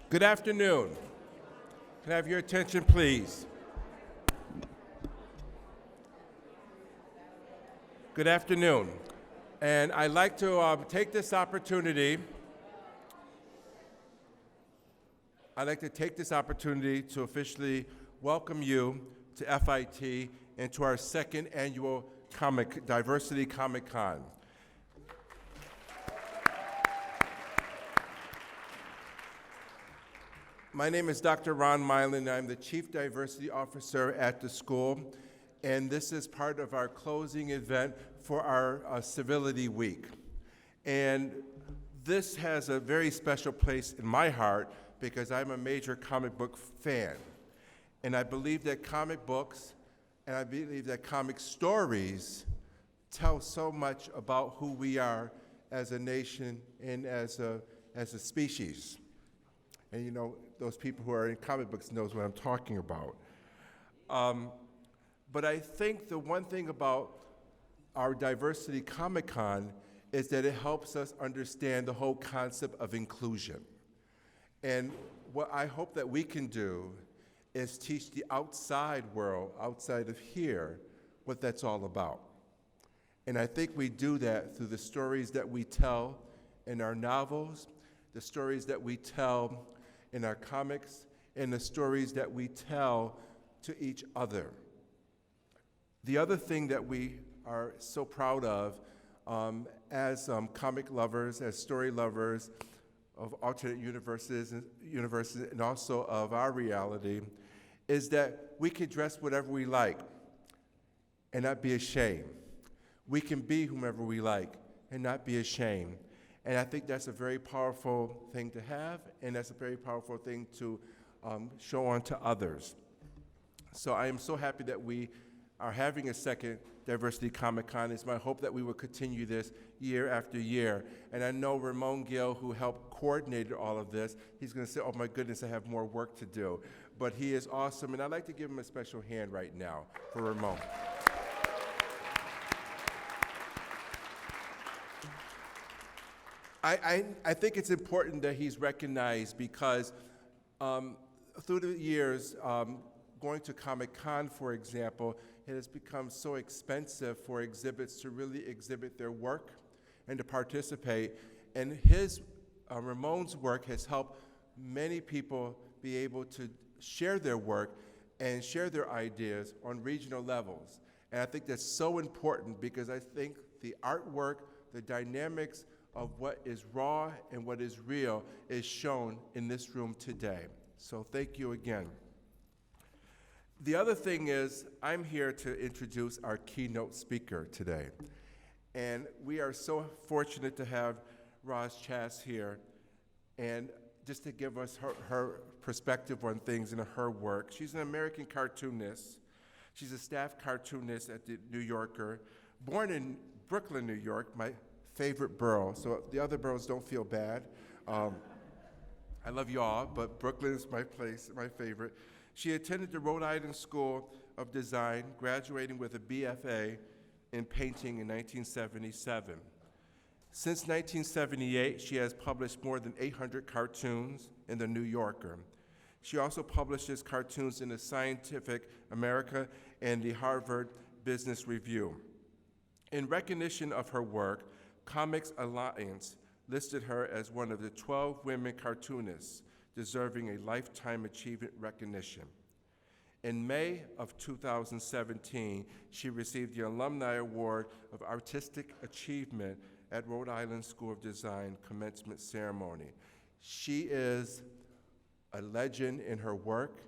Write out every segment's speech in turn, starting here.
Good afternoon. Can I have your attention, please? Good afternoon. And I'd like to take this opportunity to officially welcome you to FIT and to our second annual Diversity Comic Con. My name is Dr. Ron Milan. I'm the Chief Diversity Officer at the school, and this is part of our closing event for our Civility Week. And this has a very special place in my heart because I'm a major comic book fan. And I believe that comic books and I believe that comic stories tell so much about who we are as a nation and as a species. And you know, those people who are in comic books knows what I'm talking about. But I think the one thing about our Diversity Comic Con is that it helps us understand the whole concept of inclusion. And what I hope that we can do is teach the outside world, outside of here, what that's all about. And I think we do that through the stories that we tell in our novels, the stories that we tell in our comics, and the stories that we tell to each other. The other thing that we are so proud of as comic lovers, as story lovers of alternate universes and also of our reality, is that we can dress whatever we like and not be ashamed. We can be whomever we like and not be ashamed. And I think that's a very powerful thing to have, and that's a very powerful thing to show on to others. So I am so happy that we are having a second Diversity Comic Con. It's my hope that we will continue this year after year. And I know Ramon Gill, who helped coordinate all of this, he's going to say, oh my goodness, I have more work to do. But he is awesome, and I'd like to give him a special hand right now for Ramon. I think it's important that he's recognized because through the years, going to Comic-Con, for example, it has become so expensive for exhibits to really exhibit their work and to participate. And Ramon's work has helped many people be able to share their work and share their ideas on regional levels. And I think that's so important because I think the artwork, the dynamics of what is raw and what is real is shown in this room today. So thank you again. The other thing is, I'm here to introduce our keynote speaker today. And we are so fortunate to have Roz Chast here. And just to give us her perspective on things and her work. She's an American cartoonist. She's a staff cartoonist at the New Yorker, born in Brooklyn, New York, my favorite borough. So the other boroughs don't feel bad. I love you all, but Brooklyn is my place, my favorite. She attended the Rhode Island School of Design, graduating with a BFA in painting in 1977. Since 1978, she has published more than 800 cartoons in the New Yorker. She also publishes cartoons in the Scientific American and the Harvard Business Review. In recognition of her work, Comics Alliance listed her as one of the 12 women cartoonists deserving a Lifetime Achievement recognition. In May of 2017, she received the Alumni Award of Artistic Achievement at Rhode Island School of Design commencement ceremony. She is a legend in her work,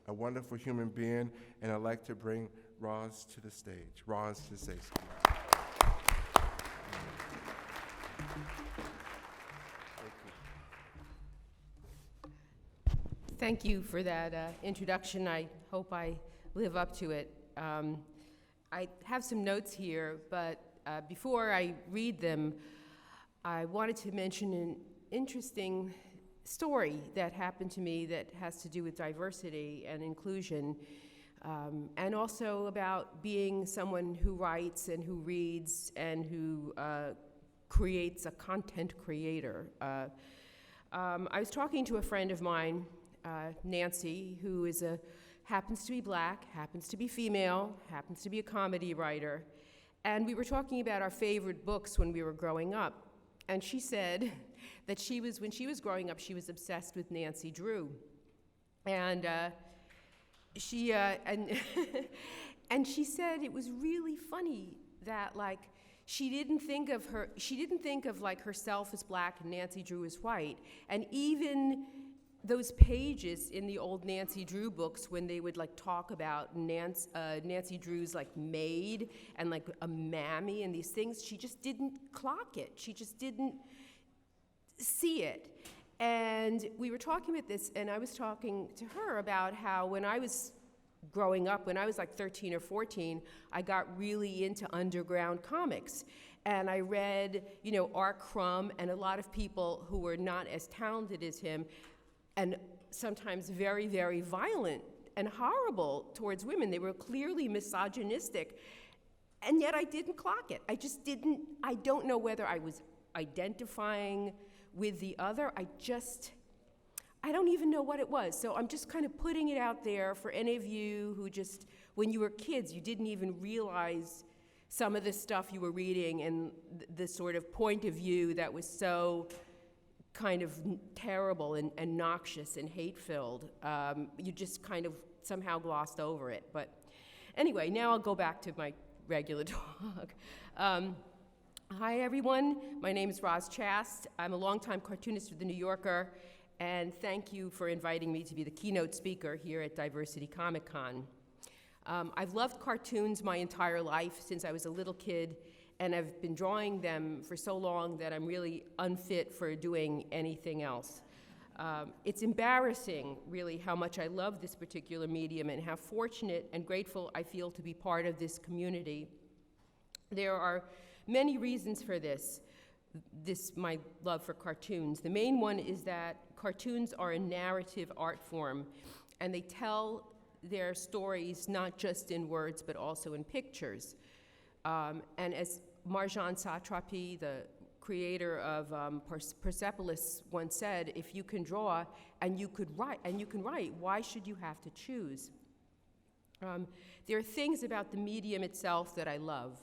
a wonderful human being, and I'd like to bring Roz to the stage. Roz to say something. Thank you for that introduction. I hope I live up to it. I have some notes here, but before I read them, I wanted to mention an interesting story that happened to me that has to do with diversity and inclusion, and also about being someone who writes and who reads and who creates a content creator. I was talking to a friend of mine, Nancy, who happens to be black, happens to be female, happens to be a comedy writer, and we were talking about our favorite books when we were growing up. And she said that when she was growing up, she was obsessed with Nancy Drew. And and she said it was really funny that like she didn't think of like herself as black and Nancy Drew as white. And even those pages in the old Nancy Drew books when they would like talk about Nancy Drew's like maid and like a mammy and these things, she just didn't clock it. She just didn't see it. And we were talking about this, and I was talking to her about how when I was growing up, when I was like 13 or 14, I got really into underground comics. And I read, R. Crumb and a lot of people who were not as talented as him, and sometimes very, very violent and horrible towards women. They were clearly misogynistic, and yet I didn't clock it. I don't know whether I was identifying with the other. I don't even know what it was. So I'm just kind of putting it out there for any of you who just, when you were kids, you didn't even realize some of the stuff you were reading and the sort of point of view that was so kind of terrible and noxious and hate-filled. You just kind of somehow glossed over it. But anyway, now I'll go back to my regular talk. Hi, everyone. My name is Roz Chast. I'm a longtime cartoonist for The New Yorker, and thank you for inviting me to be the keynote speaker here at Diversity Comic Con. I've loved cartoons my entire life since I was a little kid, and I've been drawing them for so long that I'm really unfit for doing anything else. It's embarrassing, really, how much I love this particular medium and how fortunate and grateful I feel to be part of this community. There are many reasons for this, my love for cartoons. The main one is that cartoons are a narrative art form, and they tell their stories not just in words, but also in pictures. And as Marjane Satrapi, the creator of Persepolis, once said, if you can draw and you can write, why should you have to choose? There are things about the medium itself that I love.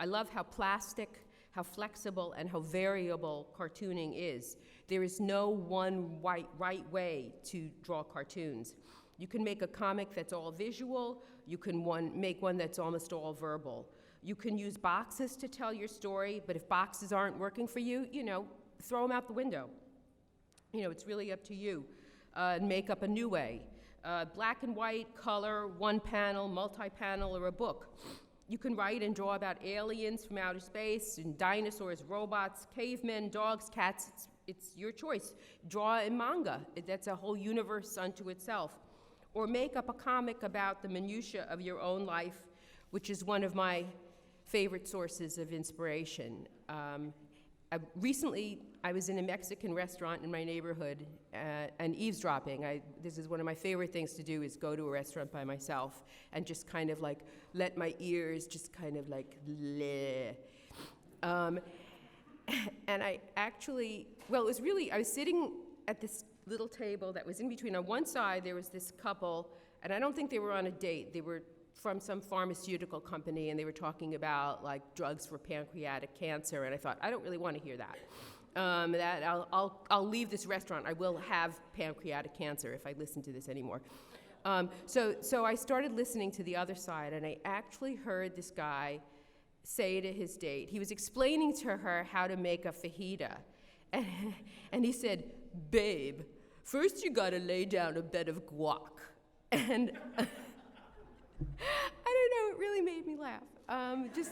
I love how plastic, how flexible, and how variable cartooning is. There is no one right way to draw cartoons. You can make a comic that's all visual. You can make one that's almost all verbal. You can use boxes to tell your story, but if boxes aren't working for you, throw them out the window. It's really up to you. Make up a new way. Black and white, color, one panel, multi-panel, or a book. You can write and draw about aliens from outer space, and dinosaurs, robots, cavemen, dogs, cats. It's your choice. Draw in manga. That's a whole universe unto itself. Or make up a comic about the minutiae of your own life, which is one of my favorite sources of inspiration. Recently, I was in a Mexican restaurant in my neighborhood and eavesdropping. This is one of my favorite things to do, is go to a restaurant by myself and just kind of like let my ears just kind of like bleh. And I was sitting at this little table that was in between. On one side, there was this couple, and I don't think they were on a date. They were from some pharmaceutical company, and they were talking about like drugs for pancreatic cancer, and I thought, I don't really want to hear that. I'll leave this restaurant. I will have pancreatic cancer if I listen to this anymore. So I started listening to the other side, and I actually heard this guy say to his date, he was explaining to her how to make a fajita, and he said, babe, first you gotta lay down a bed of guac. And I don't know, it really made me laugh. Just,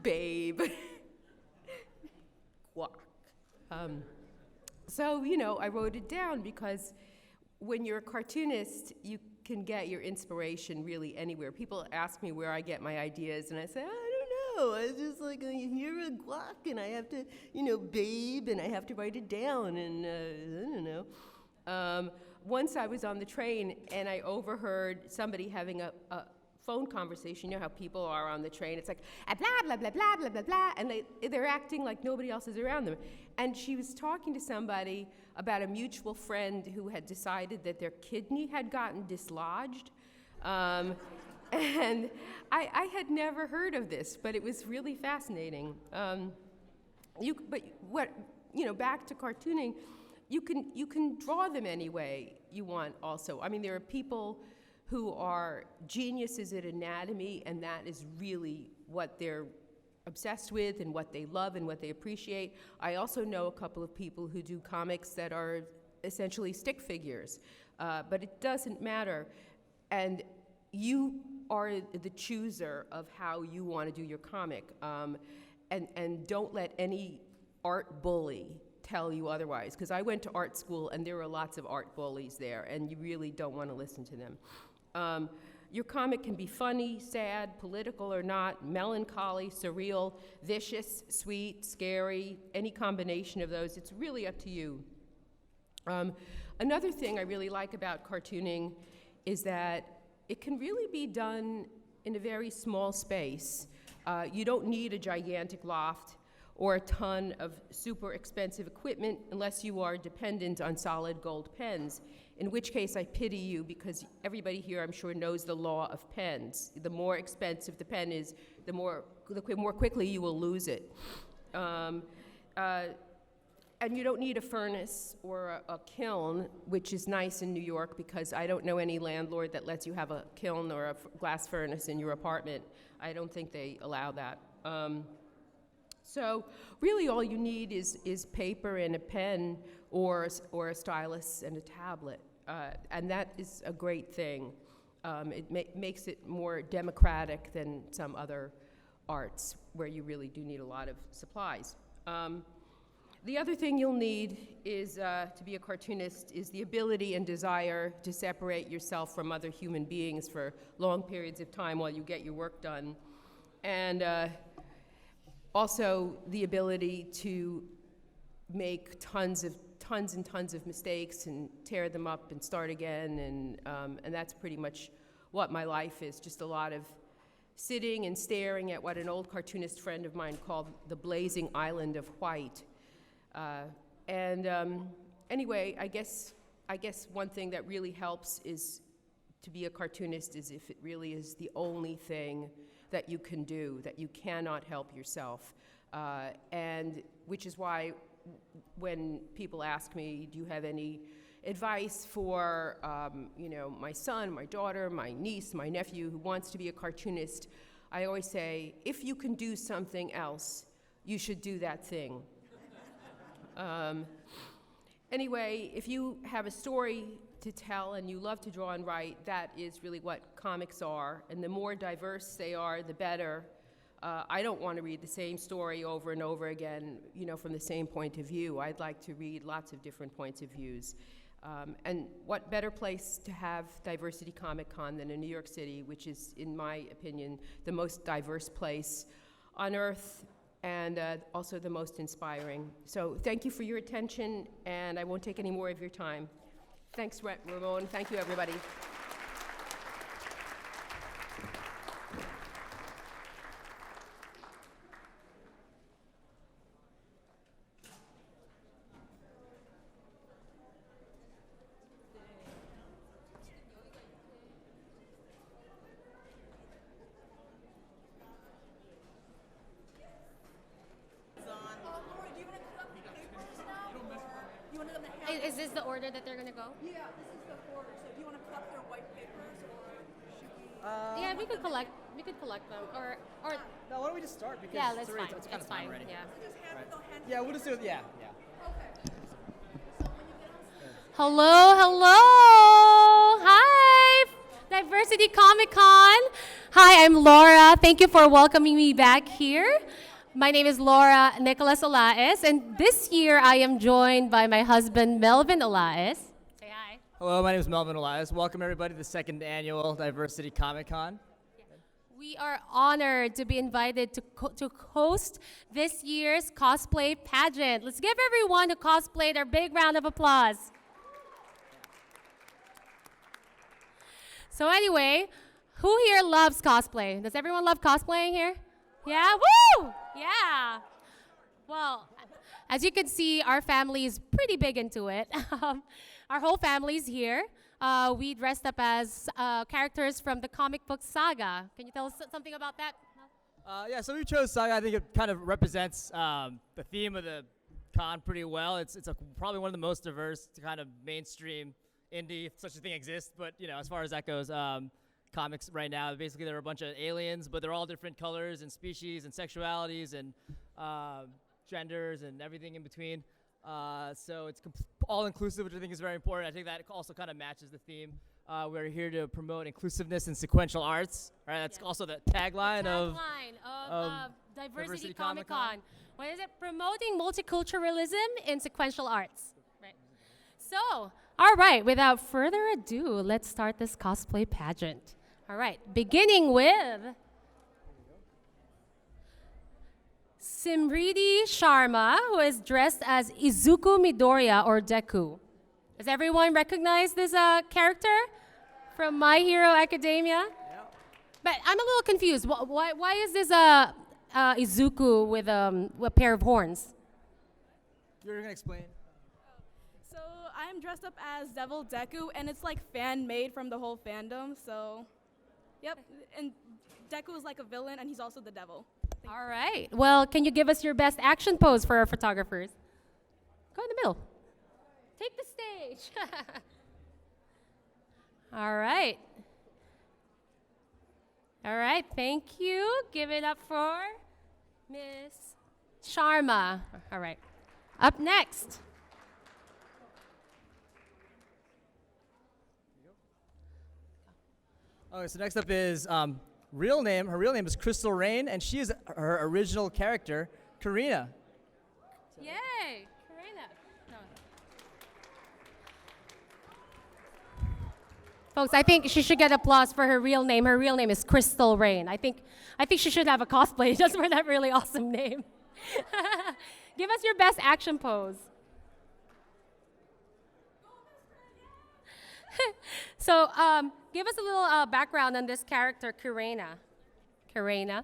babe, guac. So, I wrote it down because when you're a cartoonist, you can get your inspiration really anywhere. People ask me where I get my ideas, and I say, I don't know. I just like, I hear a guac, and I have to, babe, and I have to write it down, and I don't know. Once I was on the train, and I overheard somebody having a phone conversation. You know how people are on the train. It's like, blah, blah, blah, blah, blah, blah, blah, and they're acting like nobody else is around them. And she was talking to somebody about a mutual friend who had decided that their kidney had gotten dislodged. And I had never heard of this, but it was really fascinating. Back to cartooning, you can draw them any way you want also. I mean, there are people who are geniuses at anatomy, and that is really what they're obsessed with and what they love and what they appreciate. I also know a couple of people who do comics that are essentially stick figures, but it doesn't matter. And you are the chooser of how you want to do your comic, and don't let any art bully tell you otherwise, because I went to art school and there were lots of art bullies there, and you really don't want to listen to them. Your comic can be funny, sad, political or not, melancholy, surreal, vicious, sweet, scary, any combination of those. It's really up to you. Another thing I really like about cartooning is that it can really be done in a very small space. You don't need a gigantic loft or a ton of super expensive equipment unless you are dependent on solid gold pens, in which case I pity you, because everybody here, I'm sure, knows the law of pens. The more expensive the pen is, the more quickly you will lose it. And you don't need a furnace or a kiln, which is nice in New York, because I don't know any landlord that lets you have a kiln or a glass furnace in your apartment. I don't think they allow that. So really all you need is paper and a pen, or a stylus and a tablet. And that is a great thing. It makes it more democratic than some other arts where you really do need a lot of supplies. The other thing you'll need is, to be a cartoonist, is the ability and desire to separate yourself from other human beings for long periods of time while you get your work done. And also the ability to make tons and tons of mistakes and tear them up and start again, and that's pretty much what my life is, just a lot of sitting and staring at what an old cartoonist friend of mine called the blazing island of white. Anyway, I guess one thing that really helps is to be a cartoonist is if it really is the only thing that you can do, that you cannot help yourself. And which is why when people ask me, do you have any advice for my son, my daughter, my niece, my nephew who wants to be a cartoonist, I always say, if you can do something else, you should do that thing. Anyway, if you have a story to tell and you love to draw and write, that is really what comics are. And the more diverse they are, the better. I don't want to read the same story over and over again, from the same point of view. I'd like to read lots of different points of views. And what better place to have Diversity Comic Con than in New York City, which is, in my opinion, the most diverse place on earth, and also the most inspiring. So thank you for your attention, and I won't take any more of your time. Thanks, Ramon. Thank you, everybody. Is this the order that they're gonna go? Yeah, this is the order. So do you want to collect their white papers, or should we? Yeah, we could collect them, or No, why don't we just start? Because yeah, that's it's already, fine. It's kind of time fine. already. Yeah. Just hand Right. they'll hand Yeah, we'll just do it. Yeah. Okay. So when you get on Hello. Hi, Diversity Comic Con. Hi, I'm Laura. Thank you for welcoming me back here. My name is Laura Nicolas Elias, and this year I am joined by my husband, Melvin Elias. Say hi. Hello, my name is Melvin Elias. Welcome everybody to the second annual Diversity Comic Con. We are honored to be invited to host this year's cosplay pageant. Let's give everyone who cosplayed a big round of applause. So anyway, Who here loves cosplay? Does everyone love cosplaying here? Yeah? Woo! Yeah. Well, as you can see, our family is pretty big into it. Our whole family's here. We dressed up as characters from the comic book saga. Can you tell us something about that? Yeah, so we chose Saga. I think it kind of represents the theme of the con pretty well. It's probably one of the most diverse kind of mainstream indie, if such a thing exists. But as far as that goes, comics right now, basically there are a bunch of aliens, but they're all different colors and species and sexualities and genders and everything in between. So it's all inclusive, which I think is very important. I think that also kind of matches the theme. We're here to promote inclusiveness in sequential arts. Right, that's also the tagline of Diversity Comic-Con. What is it? Promoting multiculturalism in sequential arts. Right. So, all right, without further ado, let's start this cosplay pageant. All right, beginning with Simriti Sharma, who is dressed as Izuku Midoriya or Deku. Does everyone recognize this character from My Hero Academia? Yep. But I'm a little confused. Why is this Izuku with a pair of horns? You're going to explain? So I'm dressed up as Devil Deku, and it's like fan-made from the whole fandom, so yep. And Deku is like a villain, and he's also the devil. All right. Well, can you give us your best action pose for our photographers? Go in the middle. Take the stage. All right. All right, thank you. Give it up for Miss Sharma. All right. Up next. Okay, so next up is her real name is Krystal Rain, and she is her original character, Karina. Yay, Karina. No. Folks, I think she should get applause for her real name. Her real name is Krystal Rain. I think she should have a cosplay just for that really awesome name. Give us your best action pose. So, give us a little background on this character, Karina. Karina.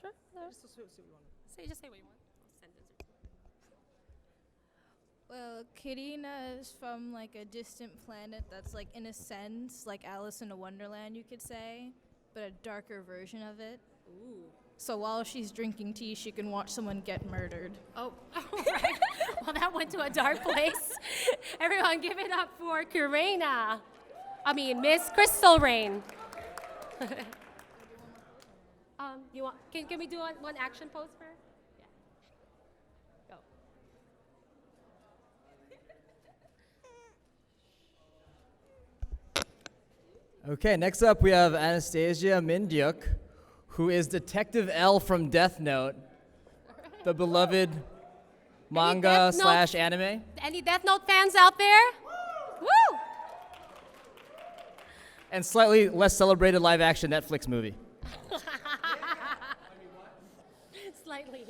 Sure. Just say what you want. Well, Karina is from like a distant planet that's like in a sense like Alice in a Wonderland, you could say, but a darker version of it. Ooh. So while she's drinking tea, she can watch someone get murdered. Oh, right. Well, that went to a dark place. Everyone, give it up for Karina. Miss Krystal Rain. Can we do one action pose for her? Yeah. Go. Okay, next up we have Anastasia MinHyuk, who is Detective L from Death Note, the beloved manga / anime. Any Death Note fans out there? Woo! And slightly less celebrated live action Netflix movie. Slightly.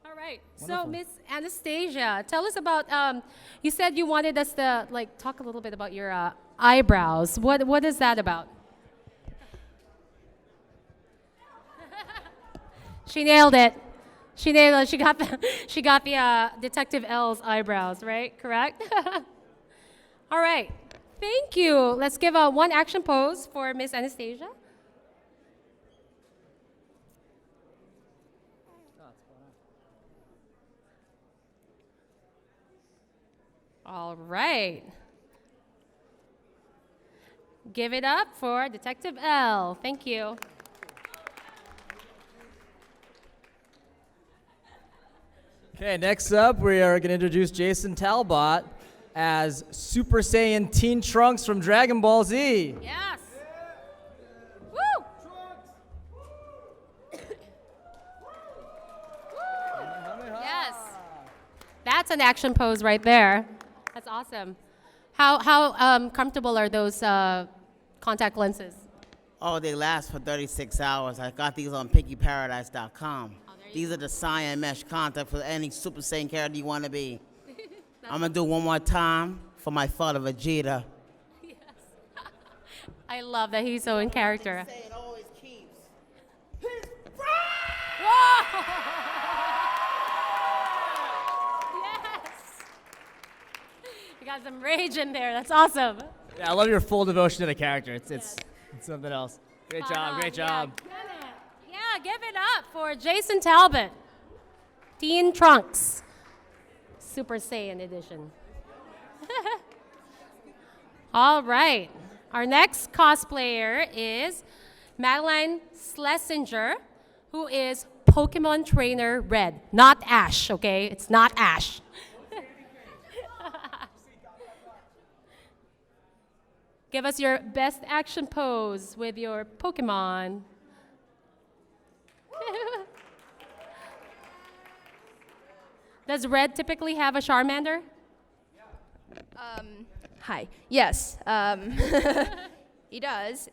All right. Wonderful. So, Miss Anastasia, tell us about. You said you wanted us to talk a little bit about your eyebrows. What is that about? She nailed it. She nailed it. She got the Detective L's eyebrows, right? Correct? All right. Thank you. Let's give one action pose for Miss Anastasia. All right. Give it up for Detective L. Thank you. Okay, next up we are going to introduce Jason Talbot as Super Saiyan Teen Trunks from Dragon Ball Z. Yes. Woo! Yes. That's an action pose right there. That's awesome. How comfortable are those contact lenses? Oh, they last for 36 hours. I got these on piggyparadise.com. These are the cyan mesh contact for any Super Saiyan character you want to be. I'm going to do one more time for my father, Vegeta. Yes. I love that he's so in character. Say it always keeps. Yes. You got some rage in there. That's awesome. Yeah, I love your full devotion to the character. It's something else. Great Spot job, on. great job. Yeah, give it up for Jason Talbot. Teen Trunks. Super Saiyan edition. All right. Our next cosplayer is Madeline Schlesinger, who is Pokemon Trainer Red. Not Ash, okay? It's not Ash. Give us your best action pose with your Pokemon. Does Red typically have a Charmander? Hi. Yes. He does.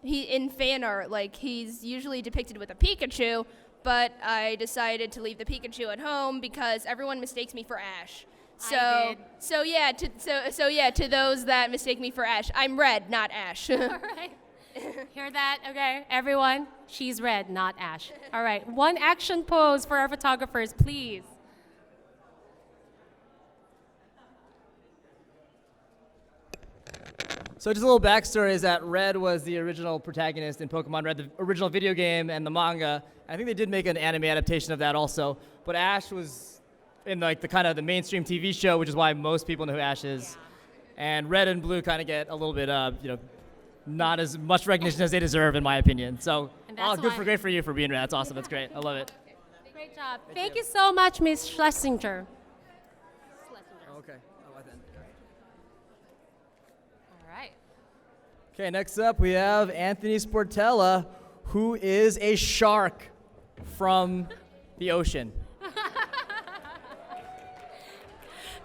He in fan art, like he's usually depicted with a Pikachu, but I decided to leave the Pikachu at home because everyone mistakes me for Ash. I did. So yeah, to those that mistake me for Ash, I'm Red, not Ash. All right. Hear that? Okay, everyone. She's Red, not Ash. All right. One action pose for our photographers, please. So just a little backstory is that Red was the original protagonist in Pokemon Red, the original video game and the manga. I think they did make an anime adaptation of that also. But Ash was in like the kind of the mainstream TV show, which is why most people know who Ash is. And Red and Blue kind of get a little bit, not as much recognition as they deserve, in my opinion. So, And that's great for you for being Red. That's awesome. That's great. I love it. Great job. Thank you so much, Ms. Schlesinger. Okay. All right. Okay, next up we have Anthony Sportella, who is a shark from the ocean.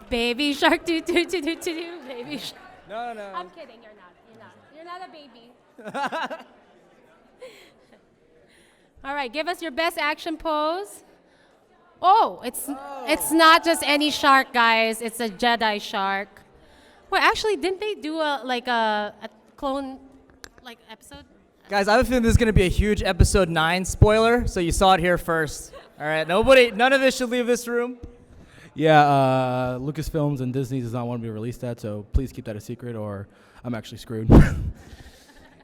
Baby shark, do do do do do do. Baby shark. No. I'm kidding. You're not a baby. All right. Give us your best action pose. Oh, it's not just any shark, guys. It's a Jedi Shark. Well, actually, didn't they do a clone episode? Guys, I have a feeling this is going to be a huge episode 9 spoiler, so you saw it here first. All right, none of this should leave this room. Yeah, Lucasfilms and Disney does not want me to release that, so please keep that a secret or I'm actually screwed.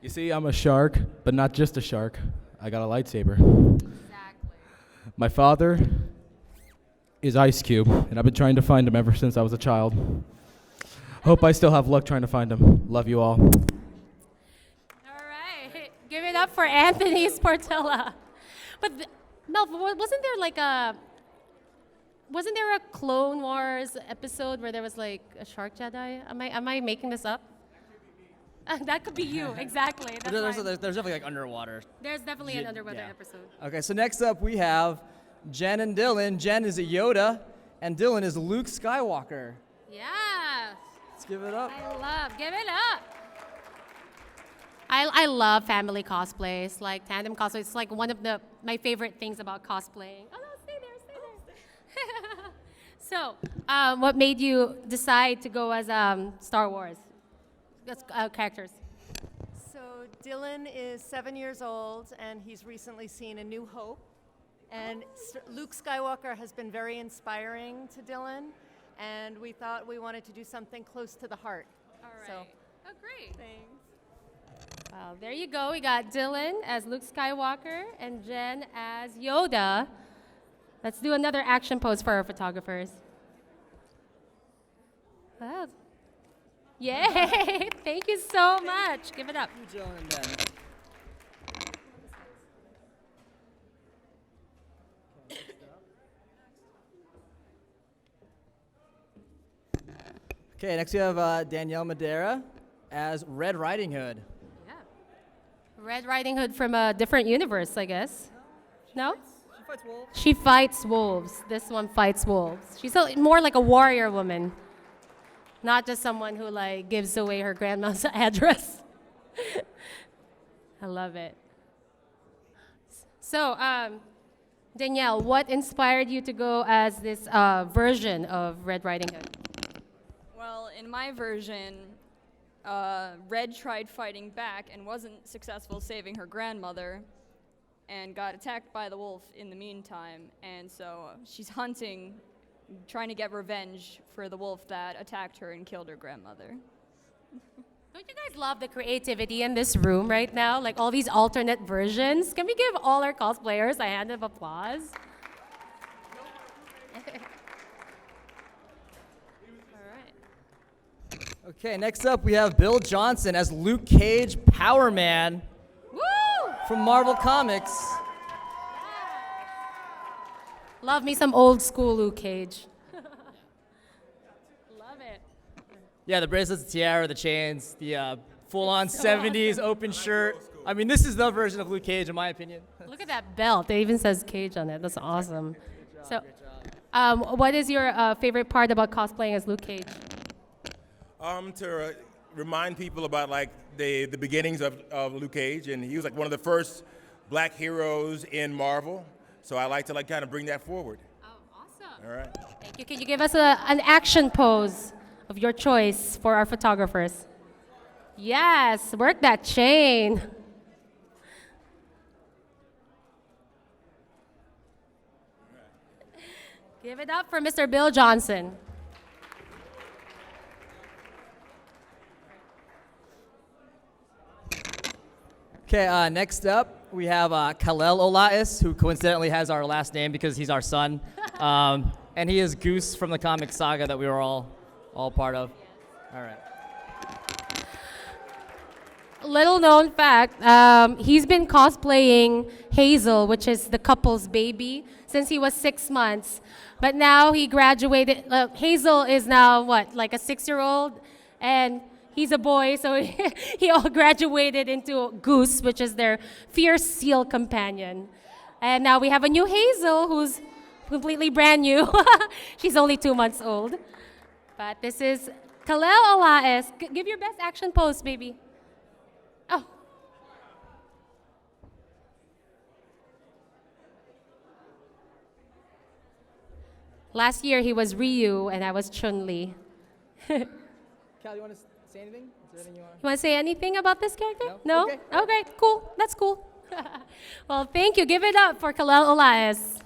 You see, I'm a shark, but not just a shark. I got a lightsaber. Exactly. My father is Ice Cube, and I've been trying to find him ever since I was a child. Hope I still have luck trying to find him. Love you all. All right. Give it up for Anthony Sportella. But Mel, wasn't there a Clone Wars episode where there was like a shark Jedi? Am I making this up? That could be you, exactly. That's There's fine. definitely like underwater. There's definitely an underwater yeah. episode. Okay, so next up we have Jen and Dylan. Jen is a Yoda, and Dylan is Luke Skywalker. Yeah. Let's give it up. Give it up. I love family cosplays, like tandem cosplays. It's like one of my favorite things about cosplaying. Oh no, stay there. So, what made you decide to go as Star Wars characters? So Dylan is 7 years old, and he's recently seen A New Hope. And Luke Skywalker has been very inspiring to Dylan, and we thought we wanted to do something close to the heart. All right. So, oh, great. thanks. Well, there you go. We got Dylan as Luke Skywalker and Jen as Yoda. Let's do another action pose for our photographers. Wow. Yay! Thank you so much. Give it up. Dylan and Jen. Okay, next we have Danielle Madeira as Red Riding Hood. Yeah. Red Riding Hood from a different universe, I guess. No? She fights wolves. She fights wolves. This one fights wolves. She's more like a warrior woman, not just someone who like gives away her grandma's address. I love it. So, Danielle, what inspired you to go as this version of Red Riding Hood? Well, in my version, Red tried fighting back and wasn't successful saving her grandmother and got attacked by the wolf in the meantime. And so she's hunting, trying to get revenge for the wolf that attacked her and killed her grandmother. Don't you guys love the creativity in this room right now? Like all these alternate versions. Can we give all our cosplayers a hand of applause? Okay, next up we have Bill Johnson as Luke Cage, Power Man. Woo! From Marvel Comics. Love me some old school Luke Cage. Love it. Yeah, the bracelets, the tiara, the chains, the full-on 70s open shirt. I mean, this is the version of Luke Cage, in my opinion. Look at that belt. It even says Cage on it. That's awesome. What is your favorite part about cosplaying as Luke Cage? To remind people about like the beginnings of Luke Cage, and he was like one of the first black heroes in Marvel. So I like to like kind of bring that forward. Oh, awesome. All right. Thank you. Can you give us an action pose of your choice for our photographers? Yes, work that chain. Give it up for Mr. Bill Johnson. Okay, next up we have Kalael Elias, who coincidentally has our last name because he's our son. And he is Goose from the comic saga that we were all part of. All right. Little known fact, he's been cosplaying Hazel, which is the couple's baby, since he was 6 months. But now he graduated. Hazel is now, what, like a 6-year-old? And he's a boy, so he all graduated into Goose, which is their fierce seal companion. And now we have a new Hazel who's completely brand new. She's only 2 months old. But this is Kalael Elias. Give your best action pose, baby. Oh. Last year he was Ryu and I was Chun-Li. Cal, you want to say anything? Is there anything you want? You want to say anything about this character? No? No? Okay, cool. That's cool. Well, thank you. Give it up for Kalael Elias.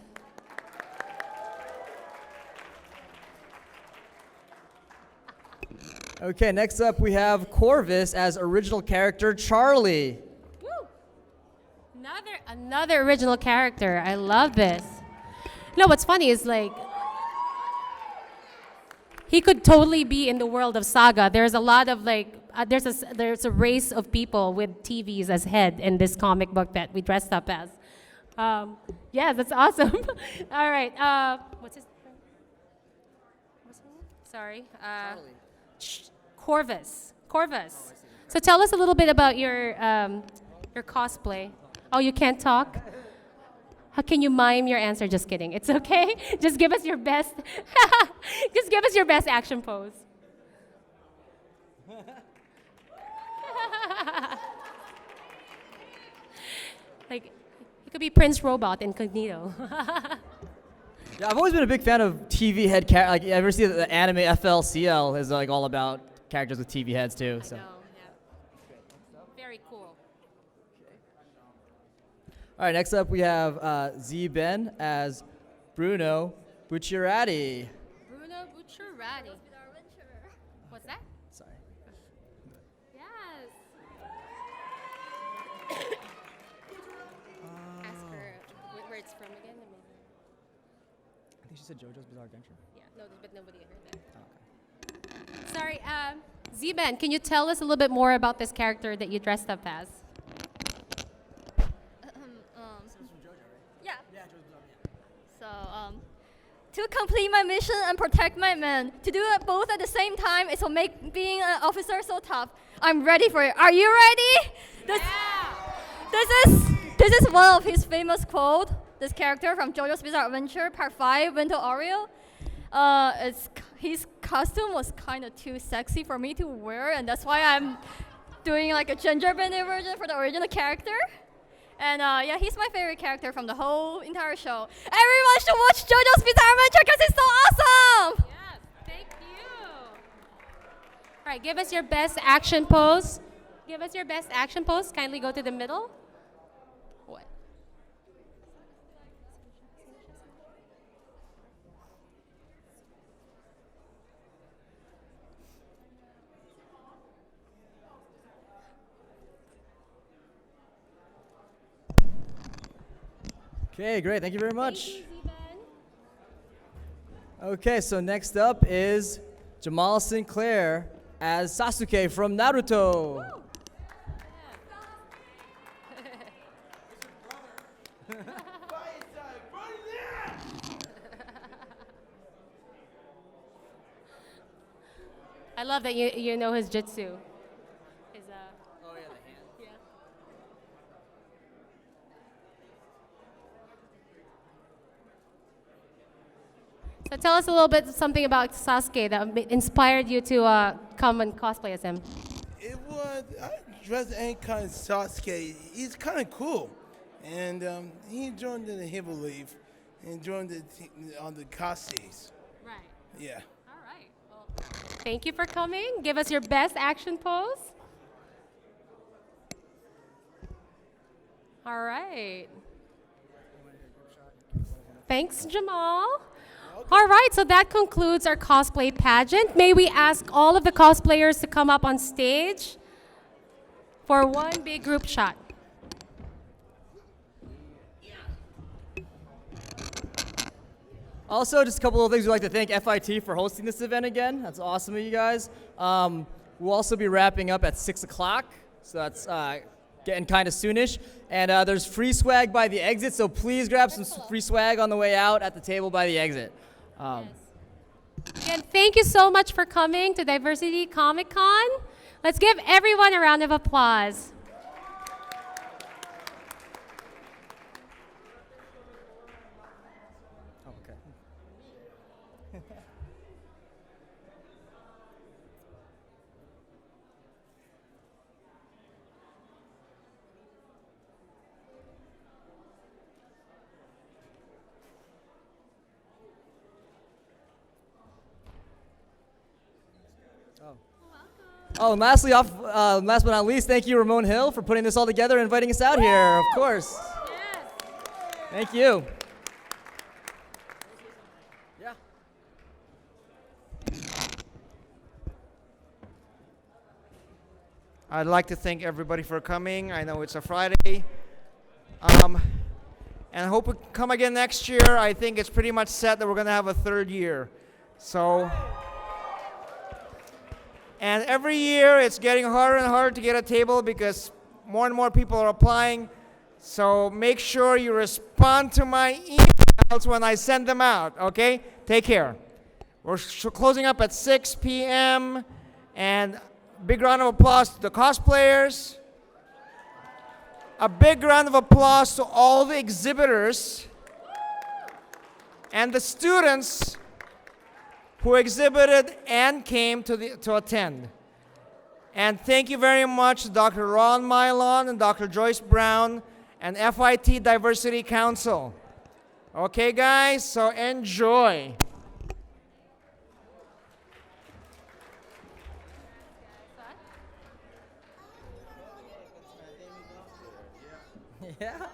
Okay, next up we have Corvus as original character Charlie. Woo! Another original character. I love this. No, what's funny is like he could totally be in the world of Saga. There's a lot of like there's a race of people with TVs as head in this comic book that we dressed up as. Yeah, that's awesome. All right. What's his name? Sorry. Corvus. Corvus. So tell us a little bit about your cosplay. Oh, you can't talk? How can you mime your answer? Just kidding. It's okay. Just give us your best. Just give us your best action pose. Like, you could be Prince Robot incognito. Yeah, I've always been a big fan of TV head characters. Like, you ever see the anime FLCL is like all about characters with TV heads too. So. I know, yeah. Very cool. All right, next up we have Z Ben as Bruno Bucciarati. Bruno Bucciarati. What's that? Sorry. Yes. Ask her where it's from again. I think she said JoJo's Bizarre Adventure. Yeah, no, but nobody heard that. Sorry, Z-Ben, can you tell us a little bit more about this character that you dressed up as? Yeah. So, to complete my mission and protect my men, to do it both at the same time is to make being an officer so tough. I'm ready for it. Are you ready? This is one of his famous quotes. This character from JoJo's Bizarre Adventure, Part 5, Winter Oreo. His costume was kind of too sexy for me to wear, and that's why I'm doing like a gingerbread version for the original character. And yeah, he's my favorite character from the whole entire show. Everyone should watch JoJo's Bizarre Adventure because it's so awesome! Yes, thank you. All right, give us your best action pose. Give us your best action pose. Kindly go to the middle. What? Okay, great. Thank you very much. Okay, so next up is Jamal Sinclair as Sasuke from Naruto. I love that you know his jutsu. His, Oh, yeah, the hand. yeah. So tell us a little bit something about Sasuke that inspired you to come and cosplay as him. It was, I dressed any kind of Sasuke. He's kind of cool. And he joined in the Hip Leaf and joined on the costumes. Right. Yeah. All right. Well, thank you for coming. Give us your best action pose. All right. Thanks, Jamal. All right, so that concludes our cosplay pageant. May we ask all of the cosplayers to come up on stage for one big group shot. Also, just a couple of things we'd like to thank FIT for hosting this event again. That's awesome of you guys. We'll also be wrapping up at 6 o'clock, so that's getting kind of soonish. And there's free swag by the exit, so please grab some free swag on the way out at the table by the exit. Again, thank you so much for coming to Diversity Comic Con. Let's give everyone a round of applause. Oh, and lastly, last but not least, thank you, Ramon Hill, for putting this all together and inviting us out here, of course. Yes. Thank you. Yeah. I'd like to thank everybody for coming. I know it's a Friday. And I hope we come again next year. I think it's pretty much set that we're going to have a third year. So... And every year it's getting harder and harder to get a table because more and more people are applying. So make sure you respond to my emails when I send them out, okay? Take care. We're closing up at 6 p.m. And big round of applause to the cosplayers. A big round of applause to all the exhibitors and the students who exhibited and came to attend. And thank you very much to Dr. Ron Mylon and Dr. Joyce Brown and FIT Diversity Council. Okay, guys, so enjoy. Yeah.